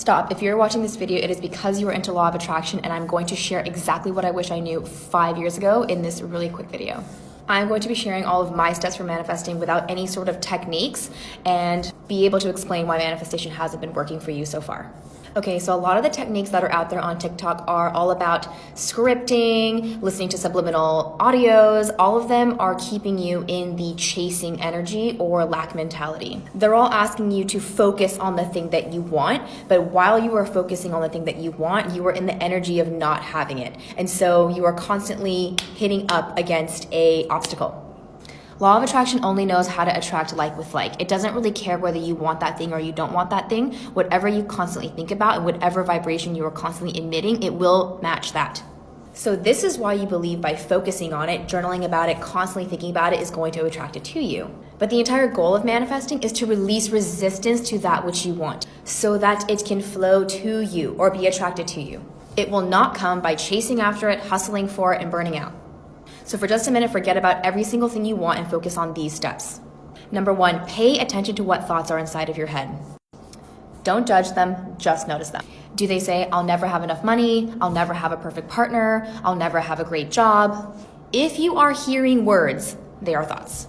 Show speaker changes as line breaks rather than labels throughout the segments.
Stop. If you're watching this video, it is because you are into law of attraction, and I'm going to share exactly what I wish I knew 5 years ago in this really quick video. I'm going to be sharing all of my steps for manifesting without any sort of techniques and be able to explain why manifestation hasn't been working for you so far. Okay, so a lot of the techniques that are out there on TikTok are all about scripting, listening to subliminal audios. All of them are keeping you in the chasing energy or lack mentality. They're all asking you to focus on the thing that you want, but while you are focusing on the thing that you want, you are in the energy of not having it. And so you are constantly hitting up against an obstacle. Law of attraction only knows how to attract like with like. It doesn't really care whether you want that thing or you don't want that thing. Whatever you constantly think about and whatever vibration you are constantly emitting, it will match that. So this is why you believe by focusing on it, journaling about it, constantly thinking about it is going to attract it to you. But the entire goal of manifesting is to release resistance to that which you want so that it can flow to you or be attracted to you. It will not come by chasing after it, hustling for it, and burning out. So for just a minute, forget about every single thing you want and focus on these steps. Number 1, pay attention to what thoughts are inside of your head. Don't judge them, just notice them. Do they say, I'll never have enough money, I'll never have a perfect partner, I'll never have a great job? If you are hearing words, they are thoughts.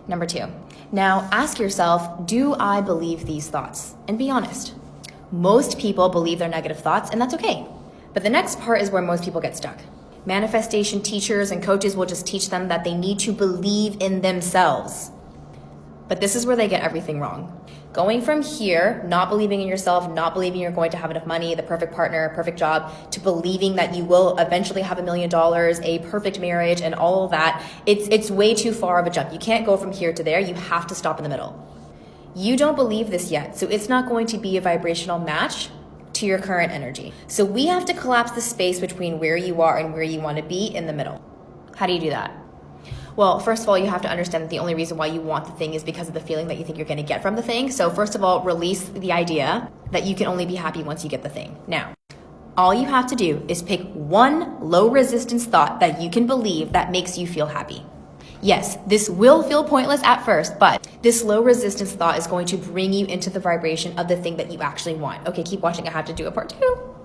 Number 2, now ask yourself, do I believe these thoughts? And be honest. Most people believe their negative thoughts, and that's okay. But the next part is where most people get stuck. Manifestation teachers and coaches will just teach them that they need to believe in themselves. But this is where they get everything wrong. Going from here, not believing in yourself, not believing you're going to have enough money, the perfect partner, perfect job, to believing that you will eventually have $1 million, a perfect marriage, and all of that, it's way too far of a jump. You can't go from here to there. You have to stop in the middle. You don't believe this yet, so it's not going to be a vibrational match to your current energy. So we have to collapse the space between where you are and where you want to be in the middle. How do you do that? Well, first of all, you have to understand that the only reason why you want the thing is because of the feeling that you think you're going to get from the thing. So first of all, release the idea that you can only be happy once you get the thing. Now, all you have to do is pick one low resistance thought that you can believe that makes you feel happy. Yes, this will feel pointless at first, but this low resistance thought is going to bring you into the vibration of the thing that you actually want. Okay, keep watching. I have to do a part 2.